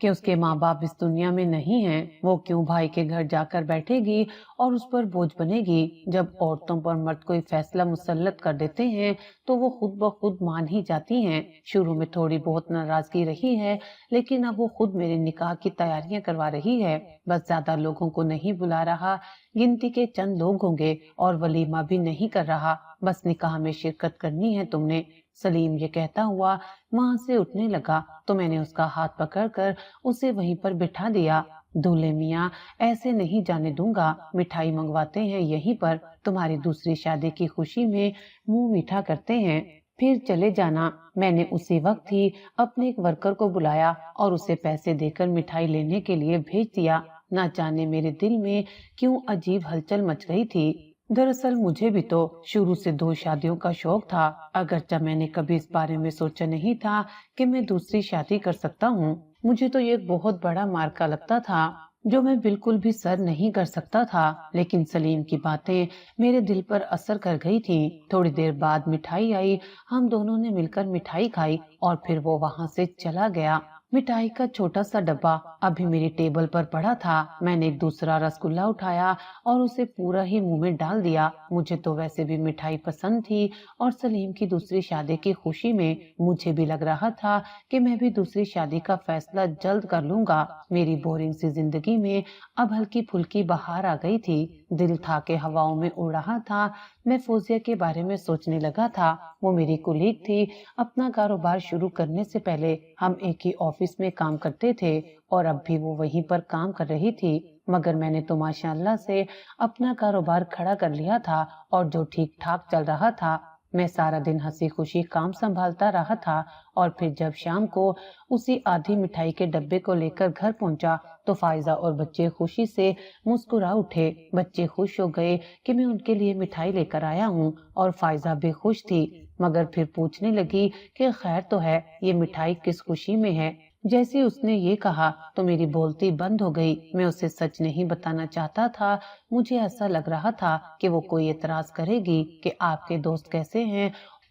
کہ اس کے ماں باپ اس دنیا میں نہیں ہیں، وہ کیوں بھائی کے گھر جا کر بیٹھے گی اور اس پر بوجھ بنے گی؟ جب عورتوں پر مرد کوئی فیصلہ مسلط کر دیتے ہیں تو وہ خود بخود مان ہی جاتی ہیں۔ شروع میں تھوڑی بہت ناراضگی رہی ہے، لیکن اب وہ خود میرے نکاح کی تیاریاں کروا رہی ہے۔ بس زیادہ لوگوں کو نہیں بلا رہا، گنتی کے چند لوگ ہوں گے، اور ولیمہ بھی نہیں کر رہا، بس نکاح میں شرکت کرنی ہے تم نے۔ سلیم یہ کہتا ہوا وہاں سے اٹھنے لگا تو میں نے اس کا ہاتھ پکڑ کر اسے وہیں پر بٹھا دیا۔ دولہے میاں، ایسے نہیں جانے دوں گا، مٹھائی منگواتے ہیں یہیں پر، تمہاری دوسری شادی کی خوشی میں منہ میٹھا کرتے ہیں، پھر چلے جانا۔ میں نے اسی وقت ہی اپنے ایک ورکر کو بلایا اور اسے پیسے دے کر مٹھائی لینے کے لیے بھیج دیا۔ نہ جانے میرے دل میں کیوں عجیب ہلچل مچ گئی تھی۔ دراصل مجھے بھی تو شروع سے 2 شادیوں کا شوق تھا، اگرچہ میں نے کبھی اس بارے میں سوچا نہیں تھا کہ میں دوسری شادی کر سکتا ہوں۔ مجھے تو یہ بہت بڑا مارکا لگتا تھا جو میں بالکل بھی سر نہیں کر سکتا تھا، لیکن سلیم کی باتیں میرے دل پر اثر کر گئی تھی۔ تھوڑی دیر بعد مٹھائی آئی، ہم دونوں نے مل کر مٹھائی کھائی اور پھر وہ وہاں سے چلا گیا۔ مٹھائی کا چھوٹا سا ڈبہ ابھی میری ٹیبل پر پڑا تھا، میں نے ایک دوسرا رسگلہ اٹھایا اور اسے پورا ہی منہ میں ڈال دیا۔ مجھے تو ویسے بھی مٹھائی پسند تھی اور سلیم کی دوسری شادی کی خوشی میں مجھے بھی لگ رہا تھا کہ میں بھی دوسری شادی کا فیصلہ جلد کر لوں گا۔ میری بورنگ سی زندگی میں اب ہلکی پھلکی بہار آ گئی تھی، دل تھا کہ ہواؤں میں اڑ رہا تھا۔ میں فوزیہ کے بارے میں سوچنے لگا تھا، وہ میری کولیگ تھی، اپنا کاروبار شروع کرنے سے پہلے ہم ایک ہی آفس میں کام کرتے تھے اور اب بھی وہ وہیں پر کام کر رہی تھی، مگر میں نے تو ماشاء اللہ سے اپنا کاروبار کھڑا کر لیا تھا اور جو ٹھیک ٹھاک چل رہا تھا۔ میں سارا دن ہنسی خوشی کام سنبھالتا رہا تھا اور پھر جب شام کو اسی آدھی مٹھائی کے ڈبے کو لے کر گھر پہنچا تو فائزہ اور بچے خوشی سے مسکرا اٹھے۔ بچے خوش ہو گئے کہ میں ان کے لیے مٹھائی لے کر آیا ہوں اور فائزہ بھی خوش تھی، مگر پھر پوچھنے لگی کہ خیر تو ہے، یہ مٹھائی کس خوشی میں ہے؟ جیسے اس نے یہ کہا تو میری بولتی بند ہو گئی۔ میں اسے سچ نہیں بتانا چاہتا تھا، مجھے ایسا لگ رہا تھا کہ وہ کوئی اعتراض کرے گی کہ آپ کے دوست کیسے ہیں،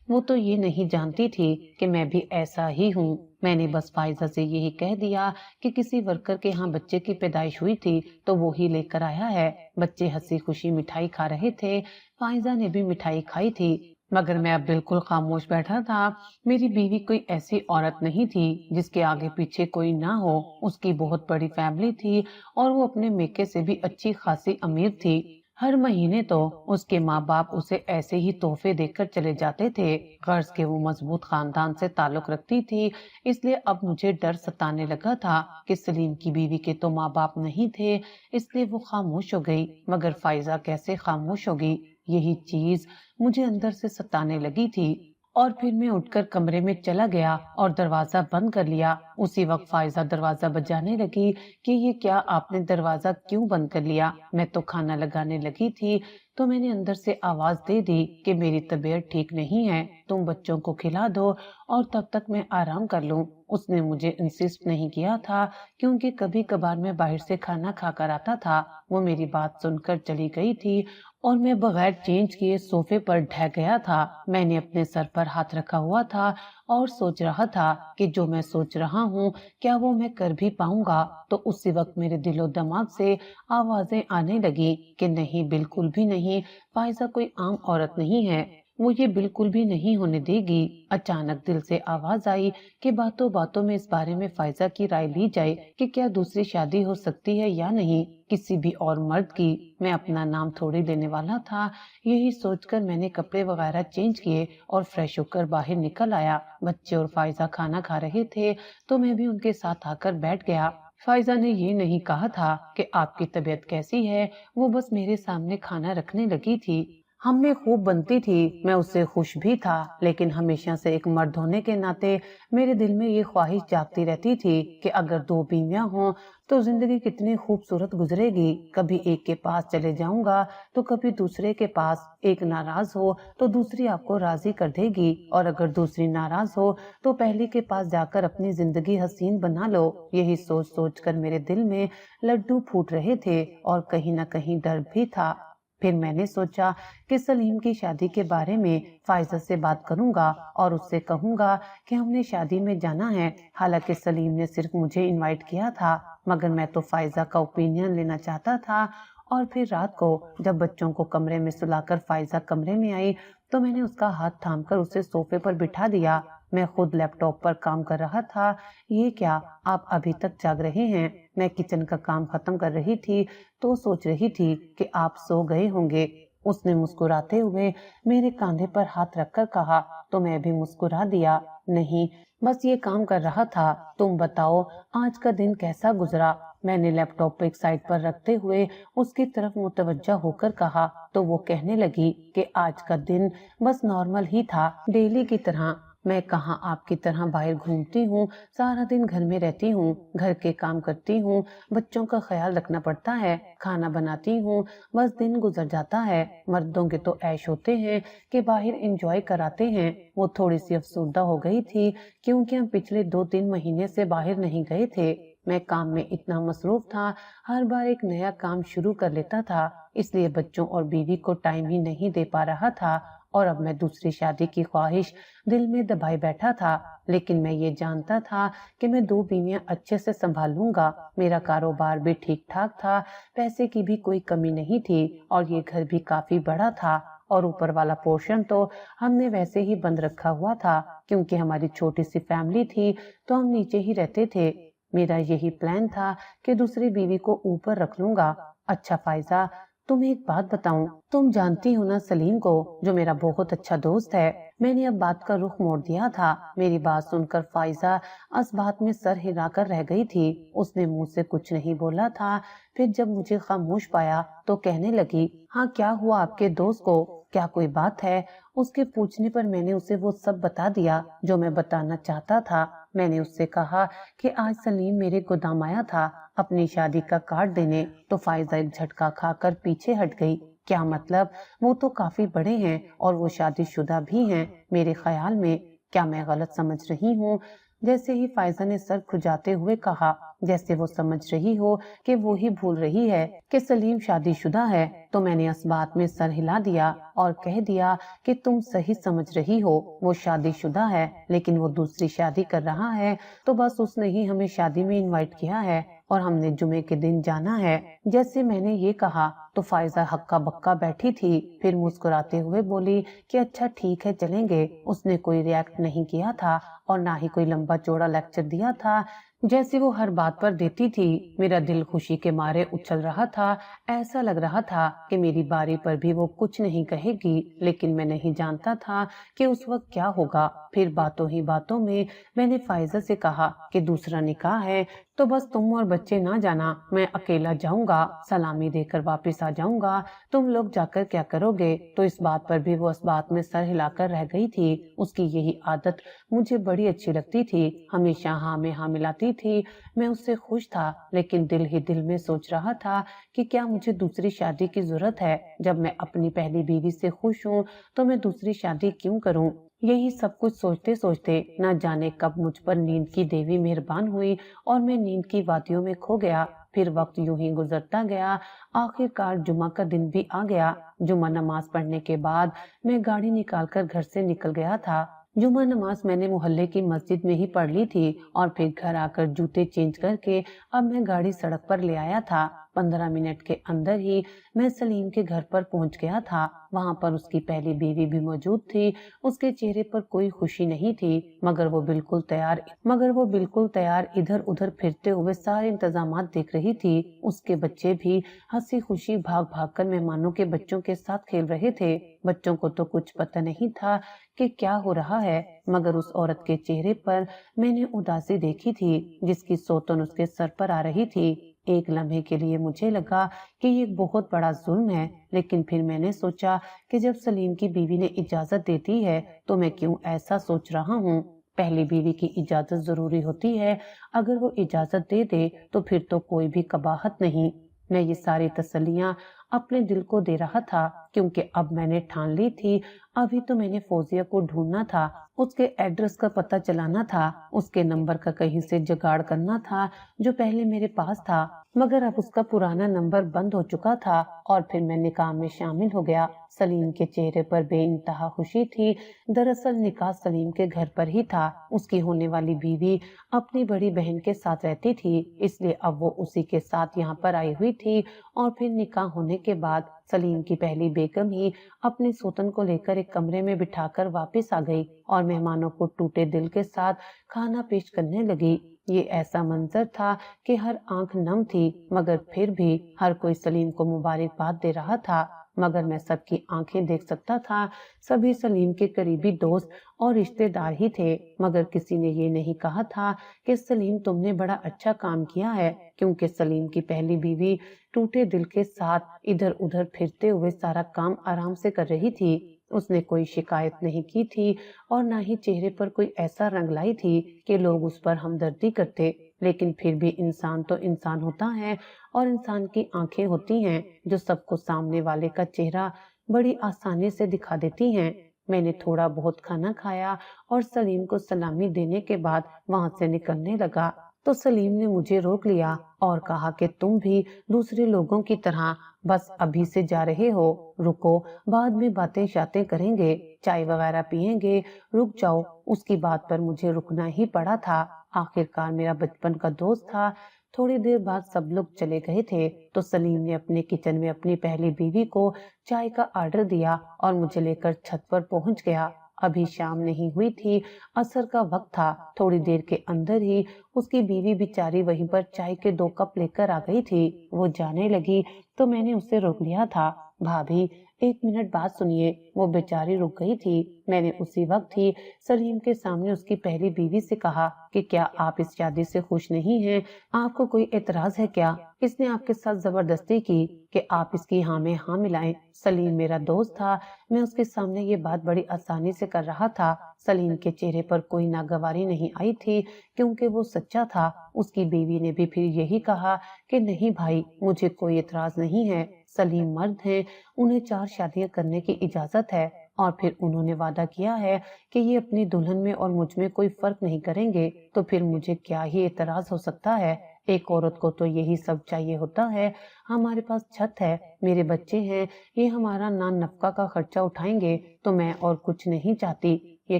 وہ تو یہ نہیں جانتی تھی کہ میں بھی ایسا ہی ہوں۔ میں نے بس فائزہ سے یہی کہہ دیا کہ کسی ورکر کے ہاں بچے کی پیدائش ہوئی تھی تو وہی لے کر آیا ہے۔ بچے ہنسی خوشی مٹھائی کھا رہے تھے، فائزہ نے بھی مٹھائی کھائی تھی، مگر میں اب بالکل خاموش بیٹھا تھا۔ میری بیوی کوئی ایسی عورت نہیں تھی جس کے آگے پیچھے کوئی نہ ہو، اس کی بہت بڑی فیملی تھی اور وہ اپنے میکے سے بھی اچھی خاصی امیر تھی۔ ہر مہینے تو اس کے ماں باپ اسے ایسے ہی تحفے دے کر چلے جاتے تھے، غرض کہ وہ مضبوط خاندان سے تعلق رکھتی تھی، اس لیے اب مجھے ڈر ستانے لگا تھا کہ سلیم کی بیوی کے تو ماں باپ نہیں تھے، اس لیے وہ خاموش ہو گئی، مگر فائزہ کیسے خاموش ہوگی؟ یہی چیز مجھے اندر سے ستانے لگی تھی۔ اور پھر میں اٹھ کر کمرے میں چلا گیا اور دروازہ بند کر لیا۔ اسی وقت فائزہ دروازہ بجانے لگی کہ یہ کیا، آپ نے دروازہ کیوں بند کر لیا؟ میں تو کھانا لگانے لگی تھی تو میں نے اندر سے آواز دے دی کہ میری طبیعت ٹھیک نہیں ہے، تم بچوں کو کھلا دو اور تب تک میں آرام کر لوں۔ اس نے مجھے انسسٹ نہیں کیا تھا کیونکہ کبھی کبھار میں باہر سے کھانا کھا کر آتا تھا۔ وہ میری بات سن کر چلی گئی تھی اور میں بغیر چینج کیے صوفے پر ڈھہ گیا تھا۔ میں نے اپنے سر پر ہاتھ رکھا ہوا تھا اور سوچ رہا تھا کہ جو میں سوچ رہا ہوں کیا وہ میں کر بھی پاؤں گا؟ تو اسی وقت میرے دل و دماغ سے آوازیں آنے لگی کہ نہیں، بالکل بھی نہیں، فائزہ کوئی عام عورت نہیں ہے، وہ یہ بالکل بھی نہیں ہونے دے گی۔ اچانک دل سے آواز آئی کہ باتوں باتوں میں اس بارے میں فائزہ کی رائے لی جائے کہ کیا دوسری شادی ہو سکتی ہے یا نہیں، کسی بھی اور مرد کی۔ میں اپنا نام تھوڑی لینے والا تھا، یہی سوچ کر میں نے کپڑے وغیرہ چینج کیے اور فریش ہو کر باہر نکل آیا۔ بچے اور فائزہ کھانا کھا رہے تھے تو میں بھی ان کے ساتھ آ کر بیٹھ گیا۔ فائزہ نے یہ نہیں کہا تھا کہ آپ کی طبیعت کیسی ہے، وہ بس میرے سامنے کھانا رکھنے لگی تھی۔ ہم میں خوب بنتی تھی، میں اس سے خوش بھی تھا، لیکن ہمیشہ سے ایک مرد ہونے کے ناطے میرے دل میں یہ خواہش جاگتی رہتی تھی کہ اگر 2 بیویاں ہوں تو زندگی کتنی خوبصورت گزرے گی۔ کبھی ایک کے پاس چلے جاؤں گا تو کبھی دوسرے کے پاس، ایک ناراض ہو تو دوسری آپ کو راضی کر دے گی، اور اگر دوسری ناراض ہو تو پہلی کے پاس جا کر اپنی زندگی حسین بنا لو۔ یہی سوچ سوچ کر میرے دل میں لڈو پھوٹ رہے تھے اور کہیں نہ کہیں ڈر بھی تھا۔ پھر میں نے سوچا کہ سلیم کی شادی کے بارے میں فائزہ سے بات کروں گا اور اس سے کہوں گا کہ ہم نے شادی میں جانا ہے۔ حالانکہ سلیم نے صرف مجھے انوائٹ کیا تھا، مگر میں تو فائزہ کا اوپینین لینا چاہتا تھا۔ اور پھر رات کو جب بچوں کو کمرے میں سلا کر فائزہ کمرے میں آئی تو میں نے اس کا ہاتھ تھام کر اسے صوفے پر بٹھا دیا۔ میں خود لیپ ٹاپ پر کام کر رہا تھا۔ یہ کیا، آپ ابھی تک جاگ رہے ہیں؟ میں کچن کا کام ختم کر رہی تھی تو سوچ رہی تھی کہ آپ سو گئے ہوں گے۔ اس نے مسکراتے ہوئے میرے کاندھے پر ہاتھ رکھ کر کہا تو میں بھی مسکرا دیا۔ نہیں، بس یہ کام کر رہا تھا۔ تم بتاؤ آج کا دن کیسا گزرا؟ میں نے لیپ ٹاپ کو ایک سائڈ پر رکھتے ہوئے اس کی طرف متوجہ ہو کر کہا تو وہ کہنے لگی کہ آج کا دن بس نارمل ہی تھا، ڈیلی کی طرح۔ میں کہاں آپ کی طرح باہر گھومتی ہوں، سارا دن گھر میں رہتی ہوں، گھر کے کام کرتی ہوں، بچوں کا خیال رکھنا پڑتا ہے، کھانا بناتی ہوں، بس دن گزر جاتا ہے۔ مردوں کے تو عیش ہوتے ہیں کہ باہر انجوائے کراتے ہیں۔ وہ تھوڑی سی افسردہ ہو گئی تھی کیونکہ ہم پچھلے 2-3 مہینے سے باہر نہیں گئے تھے۔ میں کام میں اتنا مصروف تھا، ہر بار ایک نیا کام شروع کر لیتا تھا، اس لیے بچوں اور بیوی کو ٹائم ہی نہیں دے پا رہا تھا۔ اور اب میں دوسری شادی کی خواہش دل میں دبائے بیٹھا تھا، لیکن میں یہ جانتا تھا کہ میں 2 بیویاں اچھے سے سنبھال لوں گا۔ میرا کاروبار بھی ٹھیک ٹھاک تھا، پیسے کی بھی کوئی کمی نہیں تھی، اور یہ گھر بھی کافی بڑا تھا، اور اوپر والا پورشن تو ہم نے ویسے ہی بند رکھا ہوا تھا کیونکہ ہماری چھوٹی سی فیملی تھی تو ہم نیچے ہی رہتے تھے۔ میرا یہی پلان تھا کہ دوسری بیوی کو اوپر رکھ لوں گا۔ اچھا فائزہ، تمہیں ایک بات بتاؤں، تم جانتی ہو نا سلیم کو، جو میرا بہت اچھا دوست ہے؟ میں نے اب بات کا رخ موڑ دیا تھا۔ میری بات سن کر فائزہ اس بات میں سر ہلا کر رہ گئی تھی۔ اس نے منہ سے کچھ نہیں بولا تھا، پھر جب مجھے خاموش پایا تو کہنے لگی، ہاں کیا ہوا آپ کے دوست کو؟ کیا کوئی بات ہے؟ اس کے پوچھنے پر میں نے اسے وہ سب بتا دیا جو میں بتانا چاہتا تھا۔ میں نے اس سے کہا کہ آج سلیم میرے گودام آیا تھا اپنی شادی کا کارڈ دینے، تو فائزہ ایک جھٹکا کھا کر پیچھے ہٹ گئی۔ کیا مطلب؟ وہ تو کافی بڑے ہیں اور وہ شادی شدہ بھی ہیں میرے خیال میں۔ کیا میں غلط سمجھ رہی ہوں؟ جیسے ہی فائزہ نے سر کھجاتے ہوئے کہا، جیسے وہ سمجھ رہی ہو کہ وہی بھول رہی ہے کہ سلیم شادی شدہ ہے، تو میں نے اس بات میں سر ہلا دیا اور کہہ دیا کہ تم صحیح سمجھ رہی ہو، وہ شادی شدہ ہے، لیکن وہ دوسری شادی کر رہا ہے، تو بس اس نے ہی ہمیں شادی میں انوائٹ کیا ہے اور ہم نے جمعے کے دن جانا ہے۔ جیسے میں نے یہ کہا تو فائزہ ہکا بکا بیٹھی تھی، پھر مسکراتے ہوئے بولی کہ اچھا ٹھیک ہے چلیں گے۔ اس نے کوئی ریاکٹ نہیں کیا تھا اور نہ ہی کوئی لمبا چوڑا لیکچر دیا تھا جیسے وہ ہر بات پر دیتی تھی۔ میرا دل خوشی کے مارے اچھل رہا تھا، ایسا لگ رہا تھا کہ میری باری پر بھی وہ کچھ نہیں کہے گی، لیکن میں نہیں جانتا تھا کہ اس وقت کیا ہوگا۔ پھر باتوں ہی باتوں میں میں نے فائزہ سے کہا کہ دوسرا نکاح ہے تو بس تم اور بچے نہ جانا، میں اکیلا جاؤں گا، سلامی دے کر واپس آ جاؤں گا، تم لوگ جا کر کیا کرو گے؟ تو اس بات پر بھی وہ اس بات میں سر ہلا کر رہ گئی تھی۔ اس کی یہی عادت مجھے بڑی اچھی لگتی تھی، ہمیشہ ہاں میں ہاں ملاتی تھی۔ میں اس سے خوش تھا، لیکن دل ہی دل میں سوچ رہا تھا کہ کیا مجھے دوسری شادی کی ضرورت ہے؟ جب میں اپنی پہلی بیوی سے خوش ہوں تو میں دوسری شادی کیوں کروں؟ یہی سب کچھ سوچتے سوچتے نہ جانے کب مجھ پر نیند کی دیوی مہربان ہوئی اور میں نیند کی وادیوں میں کھو گیا۔ پھر وقت یوں ہی گزرتا گیا، آخر کار جمعہ کا دن بھی آ گیا۔ جمعہ نماز پڑھنے کے بعد میں گاڑی نکال کر گھر سے نکل گیا تھا۔ جمعہ نماز میں نے محلے کی مسجد میں ہی پڑھ لی تھی اور پھر گھر آ کر جوتے چینج کر کے اب میں گاڑی سڑک پر لے آیا تھا۔ 15 منٹ کے اندر ہی میں سلیم کے گھر پر پہنچ گیا تھا۔ وہاں پر اس کی پہلی بیوی بھی موجود تھی۔ اس کے چہرے پر کوئی خوشی نہیں تھی، مگر وہ بالکل تیار ادھر ادھر پھرتے ہوئے سارے انتظامات دیکھ رہی تھی۔ اس کے بچے بھی ہنسی خوشی بھاگ بھاگ کر مہمانوں کے بچوں کے ساتھ کھیل رہے تھے۔ بچوں کو تو کچھ پتہ نہیں تھا کہ کیا ہو رہا ہے، مگر اس عورت کے چہرے پر میں نے اداسی دیکھی تھی جس کی سوتن اس کے سر پر آ رہی تھی۔ ایک لمحے کے لیے مجھے لگا کہ یہ بہت بڑا ظلم ہے، لیکن پھر میں نے سوچا کہ جب سلیم کی بیوی نے اجازت دیتی ہے تو میں کیوں ایسا سوچ رہا ہوں؟ پہلی بیوی کی اجازت ضروری ہوتی ہے، اگر وہ اجازت دے دے تو پھر تو کوئی بھی قباحت نہیں۔ میں یہ ساری تسلیاں اپنے دل کو دے رہا تھا کیونکہ اب میں نے ٹھان لی تھی ابھی تو میں نے فوزیہ کو ڈھونڈنا تھا، اس کے ایڈریس کا پتہ چلانا تھا، اس کے نمبر کا کہیں سے جگاڑ کرنا تھا جو پہلے میرے پاس تھا، مگر اب اس کا پرانا نمبر بند ہو چکا تھا اور پھر میں نکاح میں شامل ہو گیا۔ سلیم کے چہرے پر بے انتہا خوشی تھی۔ دراصل نکاح سلیم کے گھر پر ہی تھا، اس کی ہونے والی بیوی اپنی بڑی بہن کے ساتھ رہتی تھی، اس لیے اب وہ اسی کے ساتھ یہاں پر آئی ہوئی تھی، اور پھر نکاح ہونے کے بعد سلیم کی پہلی بیگم ہی اپنی سوتن کو لے کر ایک کمرے میں بٹھا کر واپس آ گئی اور مہمانوں کو ٹوٹے دل کے ساتھ کھانا پیش کرنے لگی۔ یہ ایسا منظر تھا کہ ہر آنکھ نم تھی، مگر پھر بھی ہر کوئی سلیم کو مبارکباد دے رہا تھا، مگر میں سب کی آنکھیں دیکھ سکتا تھا۔ سبھی سلیم کے قریبی دوست اور رشتے دار ہی تھے، مگر کسی نے یہ نہیں کہا تھا کہ سلیم تم نے بڑا اچھا کام کیا ہے، کیونکہ سلیم کی پہلی بیوی ٹوٹے دل کے ساتھ ادھر ادھر پھرتے ہوئے سارا کام آرام سے کر رہی تھی۔ اس نے کوئی شکایت نہیں کی تھی اور نہ ہی چہرے پر کوئی ایسا رنگ لائی تھی کہ لوگ اس پر ہمدردی کرتے، لیکن پھر بھی انسان تو انسان ہوتا ہے اور انسان کی آنکھیں ہوتی ہیں جو سب کو سامنے والے کا چہرہ بڑی آسانی سے دکھا دیتی ہیں۔ میں نے تھوڑا بہت کھانا کھایا اور سلیم کو سلامی دینے کے بعد وہاں سے نکلنے لگا تو سلیم نے مجھے روک لیا اور کہا کہ تم بھی دوسرے لوگوں کی طرح بس ابھی سے جا رہے ہو، رکو، بعد میں باتیں شاتیں کریں گے، چائے وغیرہ پیئیں گے، رک جاؤ۔ اس کی بات پر مجھے رکنا ہی پڑا تھا، آخرکار میرا بچپن کا دوست تھا۔ تھوڑی دیر بعد سب لوگ چلے گئے تھے تو سلیم نے اپنے کچن میں اپنی پہلی بیوی کو چائے کا آرڈر دیا اور مجھے لے کر چھت پر پہنچ گیا۔ ابھی شام نہیں ہوئی تھی، عصر کا وقت تھا، تھوڑی دیر کے اندر ہی اس کی بیوی بیچاری وہیں پر چائے کے 2 کپ لے کر آ گئی تھی۔ وہ جانے لگی تو میں نے اسے روک لیا تھا۔ بھابھی 1 منٹ بات سنیے۔ وہ بیچاری رک گئی تھی۔ میں نے اسی وقت ہی سلیم کے سامنے اس کی پہلی بیوی سے کہا کہ کیا آپ اس شادی سے خوش نہیں ہیں؟ آپ کو کوئی اعتراض ہے کیا؟ اس نے آپ کے ساتھ زبردستی کی کہ آپ اس کی ہاں میں ہاں ملائیں۔ سلیم میرا دوست تھا، میں اس کے سامنے یہ بات بڑی آسانی سے کر رہا تھا۔ سلیم کے چہرے پر کوئی ناگواری نہیں آئی تھی کیونکہ وہ سچا تھا۔ اس کی بیوی نے بھی پھر یہی کہا کہ نہیں بھائی، مجھے کوئی اعتراض نہیں ہے، سلیم مرد ہیں، انہیں 4 شادیاں کرنے کی اجازت ہے، اور پھر انہوں نے وعدہ کیا ہے کہ یہ اپنی دلہن میں اور مجھ میں کوئی فرق نہیں کریں گے، تو پھر مجھے کیا ہی اعتراض ہو سکتا ہے؟ ایک عورت کو تو یہی سب چاہیے ہوتا ہے۔ ہمارے پاس چھت ہے، میرے بچے ہیں، یہ ہمارا نان نفقہ کا خرچہ اٹھائیں گے، تو میں اور کچھ نہیں چاہتی۔ یہ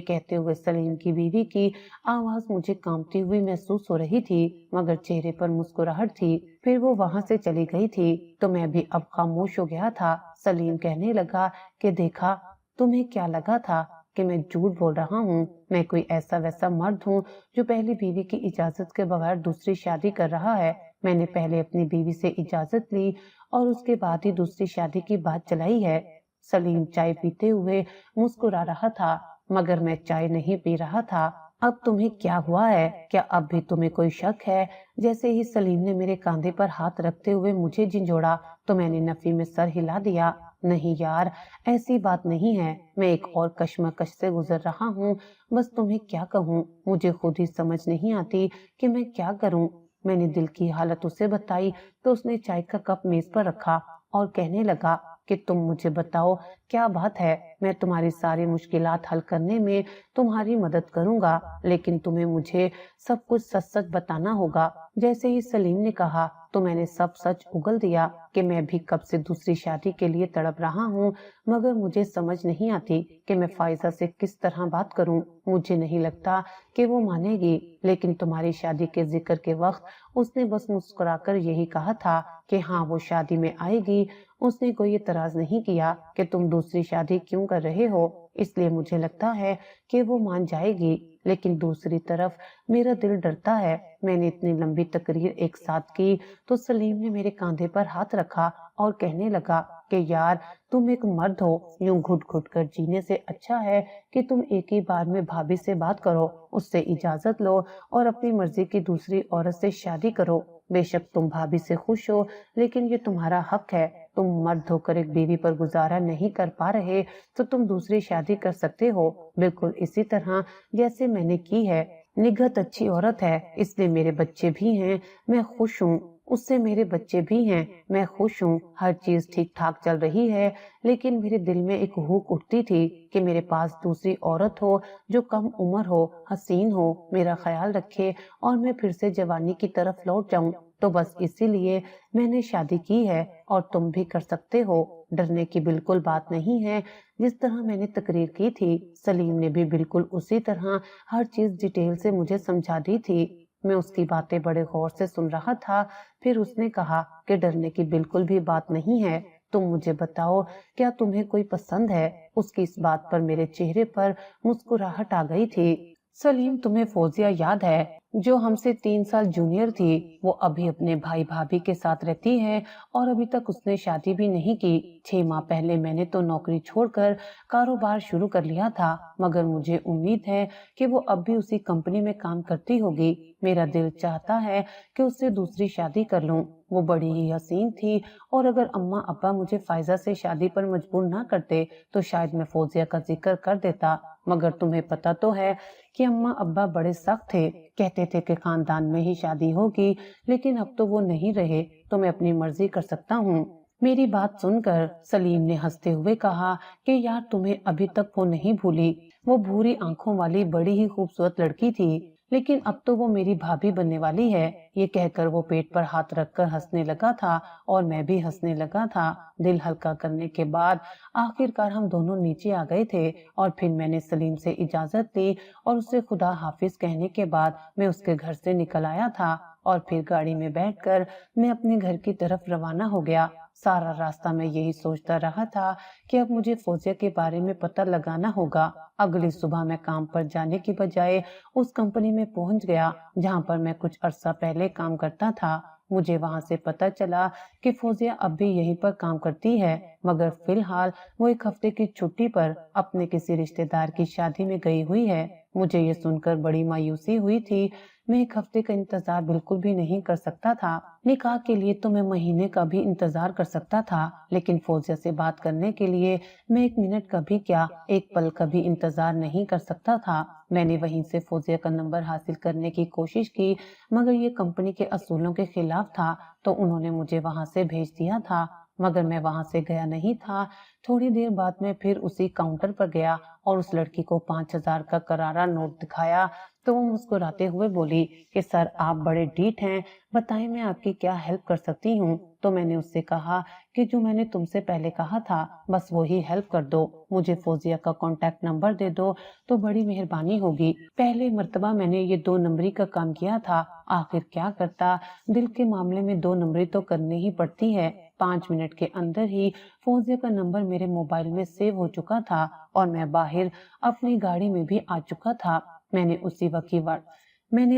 کہتے ہوئے سلیم کی بیوی کی آواز مجھے کانپتی ہوئی محسوس ہو رہی تھی، مگر چہرے پر مسکراہٹ تھی۔ پھر وہ وہاں سے چلی گئی تھی تو میں بھی اب خاموش ہو گیا تھا۔ سلیم کہنے لگا کہ دیکھا، تمہیں کیا لگا تھا کہ میں جھوٹ بول رہا ہوں؟ میں کوئی ایسا ویسا مرد ہوں جو پہلی بیوی کی اجازت کے بغیر دوسری شادی کر رہا ہے؟ میں نے پہلے اپنی بیوی سے اجازت لی اور اس کے بعد ہی دوسری شادی کی بات چلائی ہے۔ سلیم چائے پیتے ہوئے مسکرا رہا تھا، مگر میں چائے نہیں پی رہا تھا۔ اب تمہیں کیا ہوا ہے؟ کیا اب بھی تمہیں کوئی شک ہے؟ جیسے ہی سلیم نے میرے کاندھے پر ہاتھ رکھتے ہوئے مجھے جھنجھوڑا تو میں نے نفی میں سر ہلا دیا۔ نہیں یار، ایسی بات نہیں ہے، میں ایک اور کشمکش سے گزر رہا ہوں، بس تمہیں کیا کہوں، مجھے خود ہی سمجھ نہیں آتی کہ میں کیا کروں۔ میں نے دل کی حالت اسے بتائی تو اس نے چائے کا کپ میز پر رکھا اور کہنے لگا کہ تم مجھے بتاؤ کیا بات ہے، میں تمہاری ساری مشکلات حل کرنے میں تمہاری مدد کروں گا، لیکن تمہیں مجھے سب کچھ سچ سچ بتانا ہوگا۔ جیسے ہی سلیم نے کہا تو میں نے سب سچ اگل دیا کہ میں بھی کب سے دوسری شادی کے لیے تڑپ رہا ہوں، مگر مجھے سمجھ نہیں آتی کہ میں فائزہ سے کس طرح بات کروں۔ مجھے نہیں لگتا کہ وہ مانے گی، لیکن تمہاری شادی کے ذکر کے وقت اس نے بس مسکرا کر یہی کہا تھا کہ ہاں وہ شادی میں آئے گی۔ اس نے کوئی اعتراض نہیں کیا کہ تم دوسری شادی کیوں کر رہے ہو، اس لیے مجھے لگتا ہے کہ وہ مان جائے گی، لیکن دوسری طرف میرا دل ڈرتا ہے۔ میں نے اتنی لمبی تقریر ایک ساتھ کی تو سلیم نے میرے کاندھے پر ہاتھ رکھا اور کہنے لگا کہ یار تم ایک مرد ہو، یوں گھٹ گھٹ کر جینے سے اچھا ہے کہ تم ایک ہی بار میں بھابھی سے بات کرو، اس سے اجازت لو اور اپنی مرضی کی دوسری عورت سے شادی کرو۔ بے شک تم بھابھی سے خوش ہو، لیکن یہ تمہارا حق ہے، تم مرد ہو کر ایک بیوی پر گزارا نہیں کر پا رہے تو تم دوسری شادی کر سکتے ہو، بالکل اسی طرح جیسے میں نے کی ہے۔ نگہت اچھی عورت ہے، اس لیے میرے بچے بھی ہیں، میں خوش ہوں، اس سے میرے بچے بھی ہیں، میں خوش ہوں، ہر چیز ٹھیک ٹھاک چل رہی ہے، لیکن میرے دل میں ایک ہوک اٹھتی تھی کہ میرے پاس دوسری عورت ہو جو کم عمر ہو، حسین ہو، میرا خیال رکھے اور میں پھر سے جوانی کی طرف لوٹ جاؤں۔ تو بس اسی لیے میں نے شادی کی ہے اور تم بھی کر سکتے ہو، ڈرنے کی بالکل بات نہیں ہے۔ جس طرح میں نے تقریر کی تھی سلیم نے بھی بالکل اسی طرح ہر چیز ڈیٹیل سے مجھے سمجھا دی تھی۔ میں اس کی باتیں بڑے غور سے سن رہا تھا، پھر اس نے کہا کہ ڈرنے کی بالکل بھی بات نہیں ہے، تم مجھے بتاؤ کیا تمہیں کوئی پسند ہے؟ اس کی اس بات پر میرے چہرے پر مسکراہٹ آ گئی تھی۔ سلیم تمہیں فوزیہ یاد ہے جو ہم سے 3 سال جونیئر تھی؟ وہ ابھی اپنے بھائی بھابھی کے ساتھ رہتی ہے اور ابھی تک اس نے شادی بھی نہیں کی۔ 6 ماہ پہلے میں نے تو نوکری چھوڑ کر کاروبار شروع کر لیا تھا، مگر مجھے امید ہے کہ وہ اب بھی اسی کمپنی میں کام کرتی ہوگی۔ میرا دل چاہتا ہے کہ اس سے دوسری شادی کر لوں۔ وہ بڑی ہی حسین تھی اور اگر اماں ابا مجھے فائزہ سے شادی پر مجبور نہ کرتے تو شاید میں فوزیہ کا ذکر کر دیتا، مگر تمہیں پتہ تو ہے کہ اماں ابا بڑے سخت تھے، کہتے تھے کہ خاندان میں ہی شادی ہوگی، لیکن اب تو وہ نہیں رہے تو میں اپنی مرضی کر سکتا ہوں۔ میری بات سن کر سلیم نے ہنستے ہوئے کہا کہ یار تمہیں ابھی تک وہ نہیں بھولی، وہ بھوری آنکھوں والی بڑی ہی خوبصورت لڑکی تھی، لیکن اب تو وہ میری بھابھی بننے والی ہے۔ یہ کہہ کر وہ پیٹ پر ہاتھ رکھ کر ہنسنے لگا تھا اور میں بھی ہنسنے لگا تھا۔ دل ہلکا کرنے کے بعد آخر کار ہم دونوں نیچے آ گئے تھے اور پھر میں نے سلیم سے اجازت لی اور اسے خدا حافظ کہنے کے بعد میں اس کے گھر سے نکل آیا تھا اور پھر گاڑی میں بیٹھ کر میں اپنے گھر کی طرف روانہ ہو گیا۔ سارا راستہ میں یہی سوچتا رہا تھا کہ اب مجھے فوزیہ کے بارے میں پتہ لگانا ہوگا۔ اگلی صبح میں کام پر جانے کی بجائے اس کمپنی میں پہنچ گیا جہاں پر میں کچھ عرصہ پہلے کام کرتا تھا۔ مجھے وہاں سے پتہ چلا کہ فوزیہ اب بھی یہیں پر کام کرتی ہے، مگر فی الحال وہ 1 ہفتے کی چھٹی پر اپنے کسی رشتہ دار کی شادی میں گئی ہوئی ہے۔ مجھے یہ سن کر بڑی مایوسی ہوئی تھی۔ میں 1 ہفتے کا انتظار بالکل بھی نہیں کر سکتا تھا۔ نکاح کے لیے تو میں مہینے کا بھی انتظار کر سکتا تھا، لیکن فوزیہ سے بات کرنے کے لیے میں 1 منٹ کا بھی کیا 1 پل کا بھی انتظار نہیں کر سکتا تھا۔ میں نے وہیں سے فوزیہ کا نمبر حاصل کرنے کی کوشش کی، مگر یہ کمپنی کے اصولوں کے خلاف تھا تو انہوں نے مجھے وہاں سے بھیج دیا تھا، مگر میں وہاں سے گیا نہیں تھا۔ تھوڑی دیر بعد میں پھر اسی کاؤنٹر پر گیا اور اس لڑکی کو 5,000 کا کرارا نوٹ دکھایا تو وہ مسکراتے ہوئے بولی کہ سر آپ بڑے ڈیٹ ہیں، بتائیں میں آپ کی کیا ہیلپ کر سکتی ہوں؟ تو میں نے اس سے کہا کہ جو میں نے تم سے پہلے کہا تھا بس وہی ہیلپ کر دو، مجھے فوزیہ کا کانٹیکٹ نمبر دے دو تو بڑی مہربانی ہوگی۔ پہلے مرتبہ میں نے یہ 2 نمبری کا کام کیا تھا، آخر کیا کرتا، دل کے معاملے میں 2 نمبری تو کرنی ہی پڑتی ہے۔ 5 منٹ کے اندر ہی فوزیہ کا نمبر میرے موبائل میں سیو ہو چکا تھا اور میں باہر اپنی گاڑی میں بھی آ چکا تھا۔ میں نے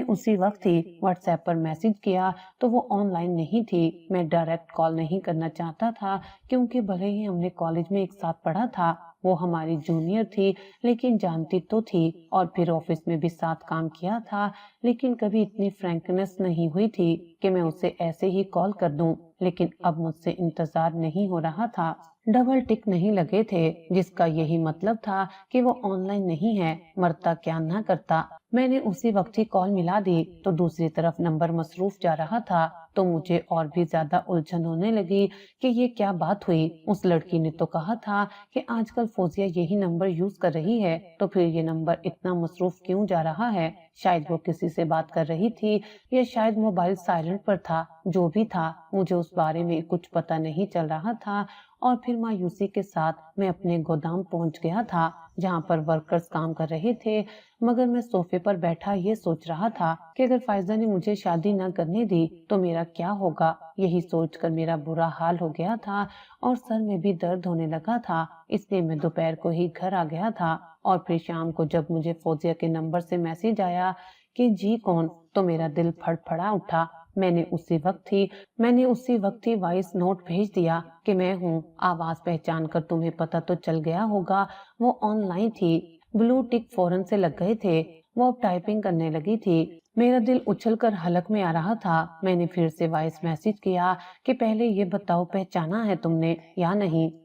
اسی وقت ہی واٹس ایپ پر میسج کیا تو وہ آن لائن نہیں تھی۔ میں ڈائریکٹ کال نہیں کرنا چاہتا تھا کیونکہ بھلے ہی ہم نے کالج میں ایک ساتھ پڑھا تھا، وہ ہماری جونیئر تھی لیکن جانتی تو تھی، اور پھر آفس میں بھی ساتھ کام کیا تھا، لیکن کبھی اتنی فرینکنس نہیں ہوئی تھی کہ میں اسے ایسے ہی کال کر دوں۔ لیکن اب مجھ سے انتظار نہیں ہو رہا تھا، ڈبل ٹک نہیں لگے تھے، جس کا یہی مطلب تھا کہ وہ آن لائن نہیں ہے، مرتا کیا نہ کرتا۔ میں نے اسی وقت ہی کال ملا دی تو دوسری طرف نمبر مصروف جا رہا تھا تو مجھے اور بھی زیادہ الجھن ہونے لگی کہ یہ کیا بات ہوئی۔ اس لڑکی نے تو کہا تھا کہ آج کل فوزیہ یہی نمبر یوز کر رہی ہے، تو پھر یہ نمبر اتنا مصروف کیوں جا رہا ہے؟ شاید وہ کسی سے بات کر رہی تھی یا شاید موبائل سائلنٹ پر تھا، جو بھی تھا مجھے اس بارے میں کچھ پتہ نہیں چل رہا تھا۔ اور پھر مایوسی کے ساتھ میں اپنے گودام پہنچ گیا تھا جہاں پر ورکرز کام کر رہے تھے، مگر میں صوفے پر بیٹھا یہ سوچ رہا تھا کہ اگر فائزہ نے مجھے شادی نہ کرنے دی تو میرا کیا ہوگا۔ یہی سوچ کر میرا برا حال ہو گیا تھا اور سر میں بھی درد ہونے لگا تھا، اس لیے میں دوپہر کو ہی گھر آ گیا تھا۔ اور پھر شام کو جب مجھے فوزیہ کے نمبر سے میسج آیا کہ جی کون، تو میرا دل پھڑ پھڑا اٹھا۔ میں نے اسی وقت ہی وائس نوٹ بھیج دیا کہ میں ہوں، آواز پہچان کر تمہیں پتہ تو چل گیا ہوگا۔ وہ آن لائن تھی، بلو ٹک فوراً سے لگ گئے تھے، وہ اب ٹائپنگ کرنے لگی تھی۔ میرا دل اچھل کر حلق میں آ رہا تھا۔ میں نے پھر سے وائس میسج کیا کہ پہلے یہ بتاؤ پہچانا ہے تم نے یا نہیں۔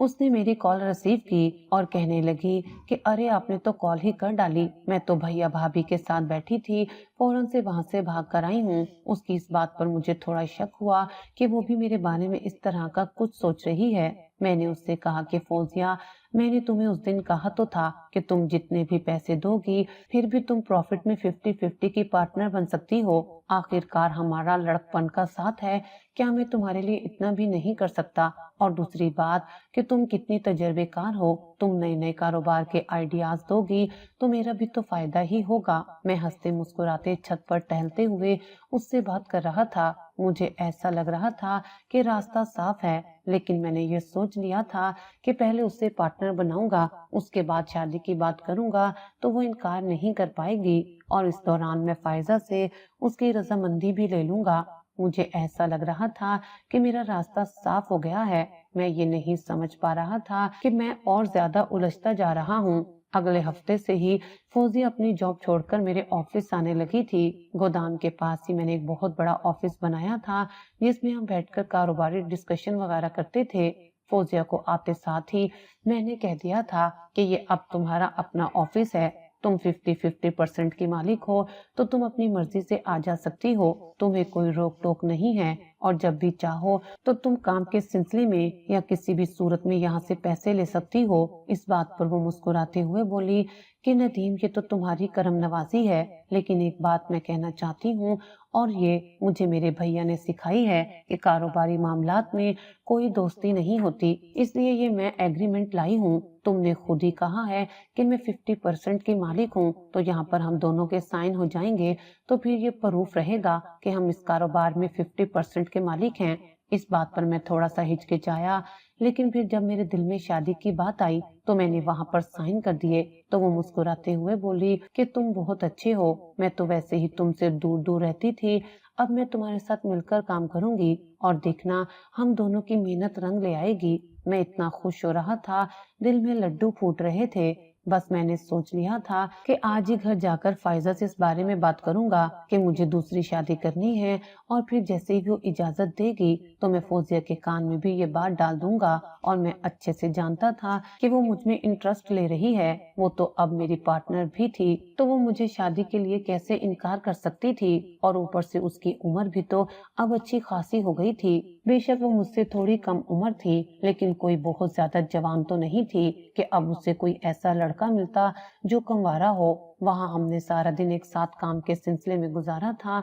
اس نے میری کال ریسیو کی اور کہنے لگی کہ ارے آپ نے تو کال ہی کر ڈالی، میں تو بھیا بھابھی کے ساتھ بیٹھی تھی، فوراً سے وہاں سے بھاگ کر آئی ہوں۔ اس کی اس بات پر مجھے تھوڑا شک ہوا کہ وہ بھی میرے بارے میں اس طرح کا کچھ سوچ رہی ہے۔ میں نے اس سے کہا کہ فوزیہ، میں نے تمہیں اس دن کہا تو تھا کہ تم جتنے بھی پیسے دو گی پھر بھی تم پروفٹ میں 50-50 کی پارٹنر بن سکتی ہو۔ آخر کار ہمارا لڑکپن کا ساتھ ہے، کیا میں تمہارے لیے اتنا بھی نہیں کر سکتا؟ اور دوسری بات کہ تم کتنی تجربے کار ہو، تم نئے نئے کاروبار کے آئیڈیاز دو گی تو میرا بھی تو فائدہ ہی ہوگا۔ میں ہنستے مسکراتے چھت پر ٹہلتے ہوئے اس سے بات کر رہا تھا۔ مجھے ایسا لگ رہا تھا کہ راستہ صاف ہے، لیکن میں نے یہ سوچ لیا تھا کہ پہلے اسے پارٹنر بناؤں گا، اس کے بعد شادی کی بات کروں گا تو وہ انکار نہیں کر پائے گی، اور اس دوران میں فائزہ سے اس کی رضامندی بھی لے لوں گا۔ مجھے ایسا لگ رہا تھا کہ میرا راستہ صاف ہو گیا ہے۔ میں یہ نہیں سمجھ پا رہا تھا کہ میں اور زیادہ الجھتا جا رہا ہوں۔ اگلے ہفتے سے ہی فوزی اپنی جاب چھوڑ کر میرے آفس آنے لگی تھی۔ گودام کے پاس ہی میں نے ایک بہت بڑا آفس بنایا تھا جس میں ہم بیٹھ کر کاروباری ڈسکشن وغیرہ کرتے تھے۔ فوزیہ کو آتے ساتھ ہی میں نے کہہ دیا تھا کہ یہ اب تمہارا اپنا آفس ہے، تم 50-50% کی مالک ہو تو تم اپنی مرضی سے آ جا سکتی ہو، تمہیں کوئی روک ٹوک نہیں ہے، اور جب بھی چاہو تو تم کام کے سلسلے میں یا کسی بھی صورت میں یہاں سے پیسے لے سکتی ہو۔ اس بات پر وہ مسکراتے ہوئے بولی کہ ندیم یہ تو تمہاری کرم نوازی ہے، لیکن ایک بات میں کہنا چاہتی ہوں، اور یہ مجھے میرے بھیا نے سکھائی ہے کہ کاروباری معاملات میں کوئی دوستی نہیں ہوتی، اس لیے یہ میں ایگریمنٹ لائی ہوں۔ تم نے خود ہی کہا ہے کہ میں 50% کی مالک ہوں، تو یہاں پر ہم دونوں کے سائن ہو جائیں گے تو پھر یہ پروف رہے گا کہ ہم اس کاروبار میں 50% کے مالک ہیں۔ اس بات پر میں تھوڑا سا ہچکچایا، لیکن پھر جب میرے دل میں شادی کی بات آئی تو میں نے وہاں پر سائن کر دیے۔ تو وہ مسکراتے ہوئے بولی کہ تم بہت اچھے ہو، میں تو ویسے ہی تم سے دور دور رہتی تھی، اب میں تمہارے ساتھ مل کر کام کروں گی اور دیکھنا ہم دونوں کی محنت رنگ لے آئے گی۔ میں اتنا خوش ہو رہا تھا، دل میں لڈو پھوٹ رہے تھے۔ بس میں نے سوچ لیا تھا کہ آج ہی گھر جا کر فائزہ سے اس بارے میں بات کروں گا کہ مجھے دوسری شادی کرنی ہے، اور پھر جیسے ہی وہ اجازت دے گی تو میں فوزیہ کے کان میں بھی یہ بات ڈال دوں گا۔ اور میں اچھے سے جانتا تھا کہ وہ مجھ میں انٹرسٹ لے رہی ہے، وہ تو اب میری پارٹنر بھی تھی، تو وہ مجھے شادی کے لیے کیسے انکار کر سکتی تھی؟ اور اوپر سے اس کی عمر بھی تو اب اچھی خاصی ہو گئی تھی۔ بے شک وہ مجھ سے تھوڑی کم عمر تھی، لیکن کوئی بہت زیادہ جوان تو نہیں تھی کہ اب اس سے کوئی ایسا لڑکا ملتا جو کنوارا ہو۔ وہاں ہم نے سارا دن ایک ساتھ کام کے سلسلے میں گزارا تھا،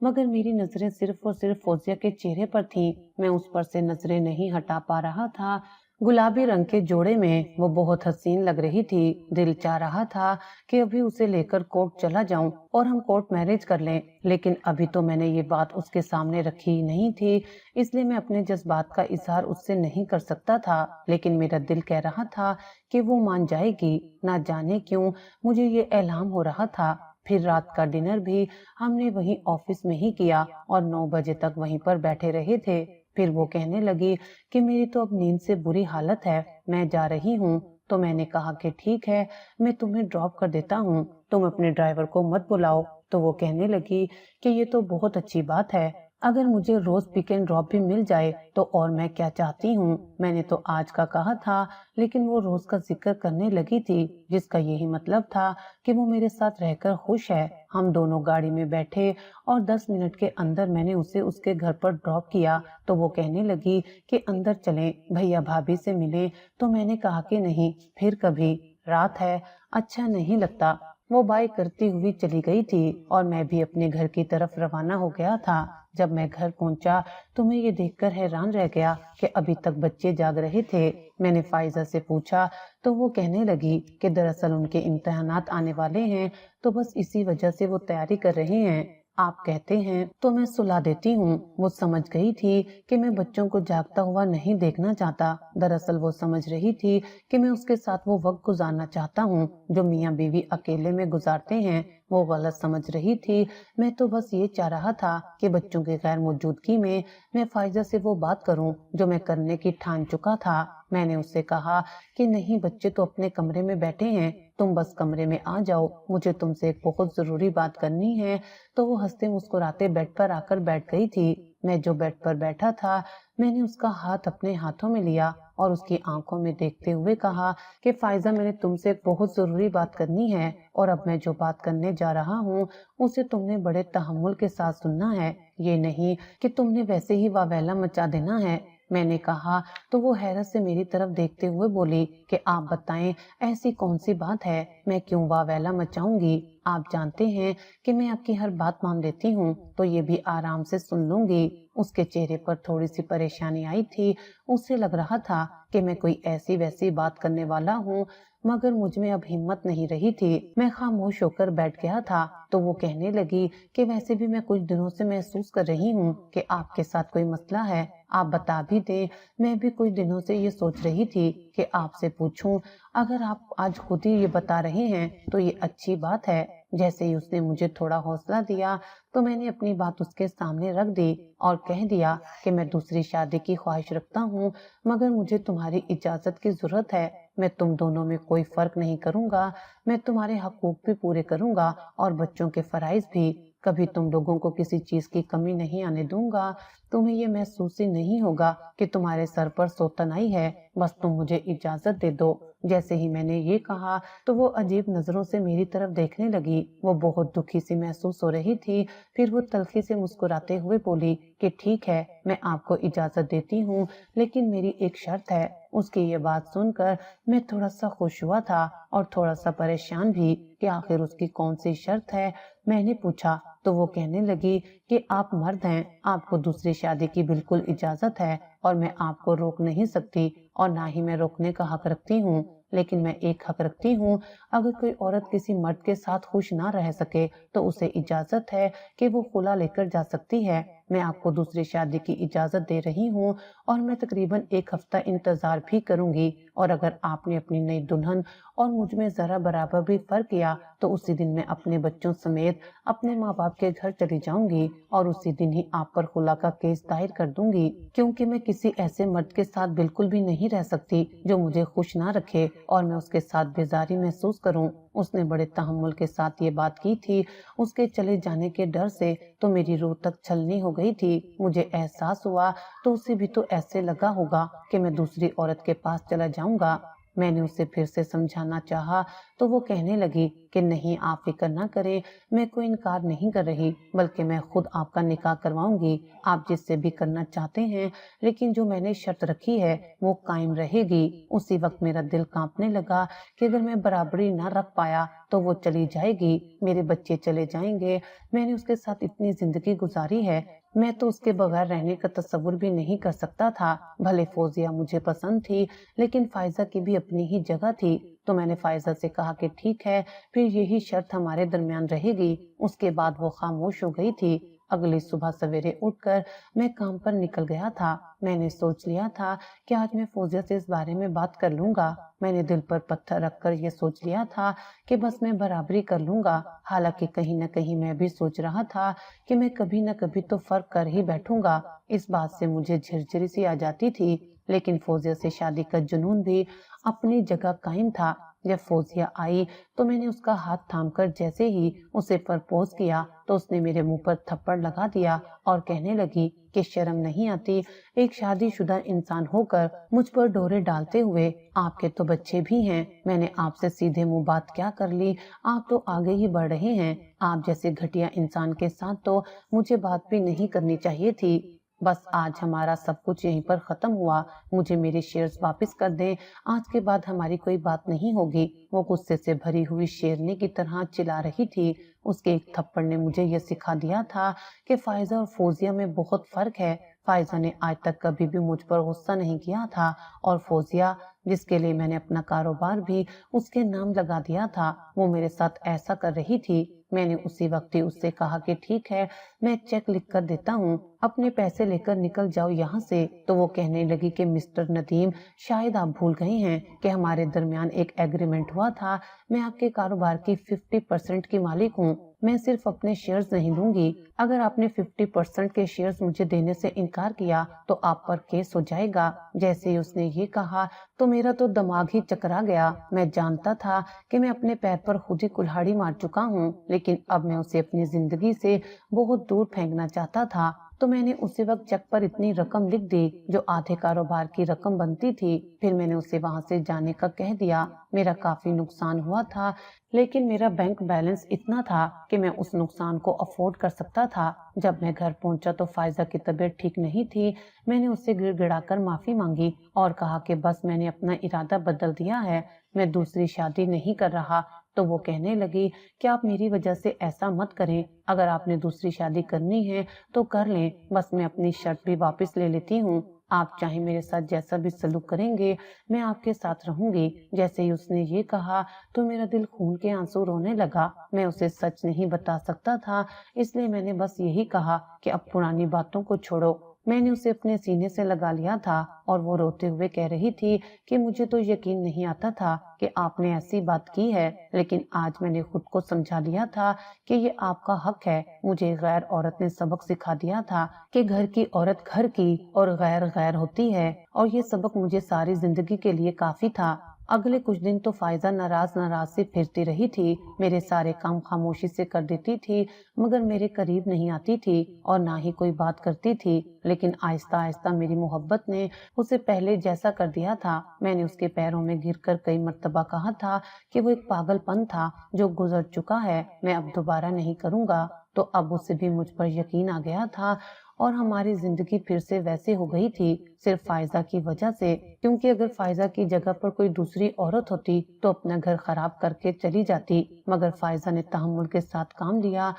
مگر میری نظریں صرف اور صرف فوزیہ کے چہرے پر تھیں، میں اس پر سے نظریں نہیں ہٹا پا رہا تھا۔ گلابی رنگ کے جوڑے میں وہ بہت حسین لگ رہی تھی، دل چاہ رہا تھا کہ ابھی اسے لے کر کورٹ چلا جاؤں اور ہم کورٹ میرج کر لیں، لیکن ابھی تو میں نے یہ بات اس کے سامنے رکھی ہی نہیں تھی، اس لیے میں اپنے جذبات کا اظہار اس سے نہیں کر سکتا تھا، لیکن میرا دل کہہ رہا تھا کہ وہ مان جائے گی۔ نہ جانے کیوں مجھے یہ الہام ہو رہا تھا۔ پھر رات کا ڈنر بھی ہم نے وہی آفس میں ہی کیا اور 9 بجے تک وہیں پر بیٹھے رہے تھے۔ پھر وہ کہنے لگی کہ میری تو اب نیند سے بری حالت ہے، میں جا رہی ہوں۔ تو میں نے کہا کہ ٹھیک ہے، میں تمہیں ڈراپ کر دیتا ہوں، تم اپنے ڈرائیور کو مت بلاؤ۔ تو وہ کہنے لگی کہ یہ تو بہت اچھی بات ہے، اگر مجھے روز پک اینڈ ڈراپ بھی مل جائے تو اور میں کیا چاہتی ہوں۔ میں نے تو آج کا کہا تھا، لیکن وہ روز کا ذکر کرنے لگی تھی، جس کا یہی مطلب تھا کہ وہ میرے ساتھ رہ کر خوش ہے۔ ہم دونوں گاڑی میں بیٹھے اور 10 منٹ کے اندر میں نے اسے اس کے گھر پر ڈراپ کیا۔ تو وہ کہنے لگی کہ اندر چلیں، بھیا بھابھی سے ملیں، تو میں نے کہا کہ نہیں، پھر کبھی، رات ہے، اچھا نہیں لگتا۔ وہ بائے کرتی ہوئی چلی گئی تھی اور میں بھی اپنے گھر کی طرف روانہ ہو گیا تھا۔ جب میں گھر پہنچا تو میں یہ دیکھ کر حیران رہ گیا کہ ابھی تک بچے جاگ رہے تھے۔ میں نے فائزہ سے پوچھا تو وہ کہنے لگی کہ دراصل ان کے امتحانات آنے والے ہیں، تو بس اسی وجہ سے وہ تیاری کر رہے ہیں۔ آپ کہتے ہیں تو میں سلا دیتی ہوں۔ وہ سمجھ گئی تھی کہ میں بچوں کو جاگتا ہوا نہیں دیکھنا چاہتا، دراصل وہ سمجھ رہی تھی کہ میں اس کے ساتھ وہ وقت گزارنا چاہتا ہوں جو میاں بیوی اکیلے میں گزارتے ہیں۔ وہ غلط سمجھ رہی تھی، میں تو بس یہ چاہ رہا تھا کہ بچوں کی غیر موجودگی میں فائزہ سے وہ بات کروں جو میں کرنے کی ٹھان چکا تھا۔ میں نے اس سے کہا کہ نہیں، بچے تو اپنے کمرے میں بیٹھے ہیں، تم بس کمرے میں آ جاؤ، مجھے تم سے ایک بہت ضروری بات کرنی ہے۔ تو وہ ہنستے مسکراتے بیڈ پر آ کر بیٹھ گئی تھی۔ میں جو بیڈ پر بیٹھا تھا، میں نے اس کا ہاتھ اپنے ہاتھوں میں لیا اور اس کی آنکھوں میں دیکھتے ہوئے کہا کہ فائزہ میں نے تم سے ایک بہت ضروری بات کرنی ہے، اور اب میں جو بات کرنے جا رہا ہوں اسے تم نے بڑے تحمل کے ساتھ سننا ہے، یہ نہیں کہ تم نے ویسے ہی واویلا مچا دینا ہے۔ میں نے کہا تو وہ حیرت سے میری طرف دیکھتے ہوئے بولی کہ آپ بتائیں ایسی کون سی بات ہے، میں کیوں واویلا مچاؤں گی؟ آپ جانتے ہیں کہ میں آپ کی ہر بات مان لیتی ہوں، تو یہ بھی آرام سے سن لوں گی۔ اس کے چہرے پر تھوڑی سی پریشانی آئی تھی، اسے لگ رہا تھا کہ میں کوئی ایسی ویسی بات کرنے والا ہوں، مگر مجھ میں اب ہمت نہیں رہی تھی۔ میں خاموش ہو کر بیٹھ گیا تھا تو وہ کہنے لگی کہ ویسے بھی میں کچھ دنوں سے محسوس کر رہی ہوں کہ آپ کے ساتھ کوئی مسئلہ ہے، آپ بتا بھی دیں۔ میں بھی کچھ دنوں سے یہ سوچ رہی تھی کہ آپ سے پوچھوں، اگر آپ آج خود ہی یہ بتا رہے ہیں تو یہ اچھی بات ہے۔ جیسے ہی اس نے مجھے تھوڑا حوصلہ دیا تو میں نے اپنی بات اس کے سامنے رکھ دی اور کہہ دیا کہ میں دوسری شادی کی خواہش رکھتا ہوں، مگر مجھے تمہاری اجازت کی ضرورت ہے۔ میں تم دونوں میں کوئی فرق نہیں کروں گا، میں تمہارے حقوق بھی پورے کروں گا اور بچوں کے فرائض بھی، کبھی تم لوگوں کو کسی چیز کی کمی نہیں آنے دوں گا۔ تمہیں یہ محسوس ہی نہیں ہوگا کہ تمہارے سر پر سوتن آئی ہے، بس تم مجھے اجازت دے دو۔ جیسے ہی میں نے یہ کہا تو وہ عجیب نظروں سے میری طرف دیکھنے لگی، وہ بہت دکھی سی محسوس ہو رہی تھی۔ پھر وہ تلخی سے مسکراتے ہوئے بولی کہ ٹھیک ہے، میں آپ کو اجازت دیتی ہوں، لیکن میری ایک شرط ہے۔ اس کی یہ بات سن کر میں تھوڑا سا خوش ہوا تھا اور تھوڑا سا پریشان بھی کہ آخر اس کی کون سی شرط ہے۔ میں نے پوچھا تو وہ کہنے لگی کہ آپ مرد ہیں، آپ کو دوسری شادی کی بالکل اجازت ہے اور میں آپ کو روک نہیں سکتی، اور نہ ہی میں روکنے کا حق رکھتی ہوں، لیکن میں ایک حق رکھتی ہوں، اگر کوئی عورت کسی مرد کے ساتھ خوش نہ رہ سکے تو اسے اجازت ہے کہ وہ خلا لے کر جا سکتی ہے۔ میں آپ کو دوسری شادی کی اجازت دے رہی ہوں اور میں تقریباً ایک ہفتہ انتظار بھی کروں گی، اور اگر آپ نے اپنی نئی دلہن اور مجھ میں ذرا برابر بھی فرق کیا تو اسی دن میں اپنے بچوں سمیت اپنے ماں باپ کے گھر چلی جاؤں گی اور اسی دن ہی آپ پر خلا کا کیس دائر کر دوں گی، کیونکہ میں کسی ایسے مرد کے ساتھ بالکل بھی نہیں رہ سکتی جو مجھے خوش نہ رکھے اور میں اس کے ساتھ بیزاری محسوس کروں۔ اس نے بڑے تحمل کے ساتھ یہ بات کی تھی، اس کے چلے جانے کے ڈر سے تو میری روح تک چھلنی ہو گئی تھی۔ مجھے احساس ہوا تو اسے بھی تو ایسے لگا ہوگا کہ میں دوسری عورت کے پاس چلا جاؤں گا۔ میں نے اسے پھر سے سمجھانا چاہا تو وہ کہنے لگی کہ نہیں، آپ فکر نہ کریں، میں کوئی انکار نہیں کر رہی، بلکہ میں خود آپ کا نکاح کرواؤں گی، آپ جس سے بھی کرنا چاہتے ہیں، لیکن جو میں نے شرط رکھی ہے وہ قائم رہے گی۔ اسی وقت میرا دل کانپنے لگا کہ اگر میں برابری نہ رکھ پایا تو وہ چلی جائے گی، میرے بچے چلے جائیں گے، میں نے اس کے ساتھ اتنی زندگی گزاری ہے، میں تو اس کے بغیر رہنے کا تصور بھی نہیں کر سکتا تھا۔ بھلے فوزیہ مجھے پسند تھی لیکن فائزہ کی بھی اپنی ہی جگہ تھی، تو میں نے فائزہ سے کہا کہ ٹھیک ہے، پھر یہی شرط ہمارے درمیان رہے گی۔ اس کے بعد وہ خاموش ہو گئی تھی۔ اگلی صبح سویرے اٹھ کر میں کام پر نکل گیا تھا۔ میں نے سوچ لیا تھا کہ آج میں فوزیہ سے اس بارے میں بات کر لوں گا۔ میں نے دل پر پتھر رکھ کر یہ سوچ لیا تھا کہ بس میں برابری کر لوں گا، حالانکہ کہیں نہ کہیں میں بھی سوچ رہا تھا کہ میں کبھی نہ کبھی تو فرق کر ہی بیٹھوں گا۔ اس بات سے مجھے جھرجھری سی آ جاتی تھی، لیکن فوزیہ سے شادی کا جنون بھی اپنی جگہ قائم تھا۔ جب فوزیہ آئی تو میں نے اس کا ہاتھ تھام کر جیسے ہی اسے پرپوز کیا تو اس نے میرے منہ پر تھپڑ لگا دیا اور کہنے لگی کہ شرم نہیں آتی ایک شادی شدہ انسان ہو کر مجھ پر ڈورے ڈالتے ہوئے، آپ کے تو بچے بھی ہیں، میں نے آپ سے سیدھے منہ بات کیا کر لی، آپ تو آگے ہی بڑھ رہے ہیں، آپ جیسے گھٹیا انسان کے ساتھ تو مجھے بات بھی نہیں کرنی چاہیے تھی۔ بس آج ہمارا سب کچھ یہیں پر ختم ہوا، مجھے میرے شیئرز واپس کر دیں، آج کے بعد ہماری کوئی بات نہیں ہوگی۔ وہ غصے سے بھری ہوئی شیرنی کی طرح چلا رہی تھی۔ اس کے ایک تھپڑ نے مجھے یہ سکھا دیا تھا کہ فائزہ اور فوزیہ میں بہت فرق ہے۔ فائزہ نے آج تک کبھی بھی مجھ پر غصہ نہیں کیا تھا، اور فوزیہ، جس کے لیے میں نے اپنا کاروبار بھی اس کے نام لگا دیا تھا، وہ میرے ساتھ ایسا کر رہی تھی۔ میں نے اسی وقت ہی اس سے کہا کہ ٹھیک ہے، میں چیک لکھ کر دیتا ہوں، اپنے پیسے لے کر نکل جاؤ یہاں سے۔ تو وہ کہنے لگی کہ مسٹر ندیم، شاید آپ بھول گئے ہیں کہ ہمارے درمیان ایک ایگریمنٹ ہوا تھا، میں آپ کے کاروبار کی 50% کی مالک ہوں، میں صرف اپنے شیئرز نہیں دوں گی، اگر آپ نے 50% کے شیئرز مجھے دینے سے انکار کیا تو آپ پر کیس ہو جائے گا۔ جیسے ہی اس نے یہ کہا تو میرا تو دماغ ہی چکرا گیا۔ میں جانتا تھا کہ میں اپنے پیر پر خود ہی کلہاڑی مار چکا ہوں، لیکن اب میں اسے اپنی زندگی سے بہت دور پھینکنا چاہتا تھا۔ تو میں نے اسی وقت چیک پر اتنی رقم لکھ دی جو آدھے کاروبار کی رقم بنتی تھی۔ پھر میں نے اسے وہاں سے جانے کا کہہ دیا۔ میرا کافی نقصان ہوا تھا، لیکن میرا بینک بیلنس اتنا تھا کہ میں اس نقصان کو افورڈ کر سکتا تھا۔ جب میں گھر پہنچا تو فائزہ کی طبیعت ٹھیک نہیں تھی۔ میں نے اس سے گڑ گڑا کر معافی مانگی اور کہا کہ بس میں نے اپنا ارادہ بدل دیا ہے، میں دوسری شادی نہیں کر رہا۔ تو وہ کہنے لگی کہ آپ میری وجہ سے ایسا مت کریں، اگر آپ نے دوسری شادی کرنی ہے تو کر لیں، بس میں اپنی شرط بھی واپس لے لیتی ہوں۔ آپ چاہیں میرے ساتھ جیسا بھی سلوک کریں گے میں آپ کے ساتھ رہوں گی۔ جیسے ہی اس نے یہ کہا تو میرا دل خون کے آنسو رونے لگا۔ میں اسے سچ نہیں بتا سکتا تھا، اس لیے میں نے بس یہی کہا کہ اب پرانی باتوں کو چھوڑو۔ میں نے اسے اپنے سینے سے لگا لیا تھا اور وہ روتے ہوئے کہہ رہی تھی کہ مجھے تو یقین نہیں آتا تھا کہ آپ نے ایسی بات کی ہے، لیکن آج میں نے خود کو سمجھا لیا تھا کہ یہ آپ کا حق ہے۔ مجھے غیر عورت نے سبق سکھا دیا تھا کہ گھر کی عورت گھر کی اور غیر غیر ہوتی ہے، اور یہ سبق مجھے ساری زندگی کے لیے کافی تھا۔ اگلے کچھ دن تو فائزہ ناراض سے پھرتی رہی تھی، میرے سارے کام خاموشی سے کر دیتی تھی، مگر میرے قریب نہیں آتی تھی اور نہ ہی کوئی بات کرتی تھی۔ لیکن آہستہ آہستہ میری محبت نے اسے پہلے جیسا کر دیا تھا۔ میں نے اس کے پیروں میں گر کر کئی مرتبہ کہا تھا کہ وہ ایک پاگل پن تھا جو گزر چکا ہے، میں اب دوبارہ نہیں کروں گا۔ تو اب اسے بھی مجھ پر یقین آ گیا تھا اور ہماری زندگی پھر سے ویسے ہو گئی تھی، صرف فائزہ کی وجہ سے، کیونکہ اگر فائزہ کی جگہ پر کوئی دوسری عورت ہوتی تو اپنا گھر خراب کر کے چلی جاتی، مگر فائزہ نے تحمل کے ساتھ کام لیا،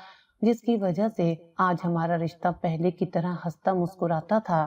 جس کی وجہ سے آج ہمارا رشتہ پہلے کی طرح ہنستا مسکراتا تھا۔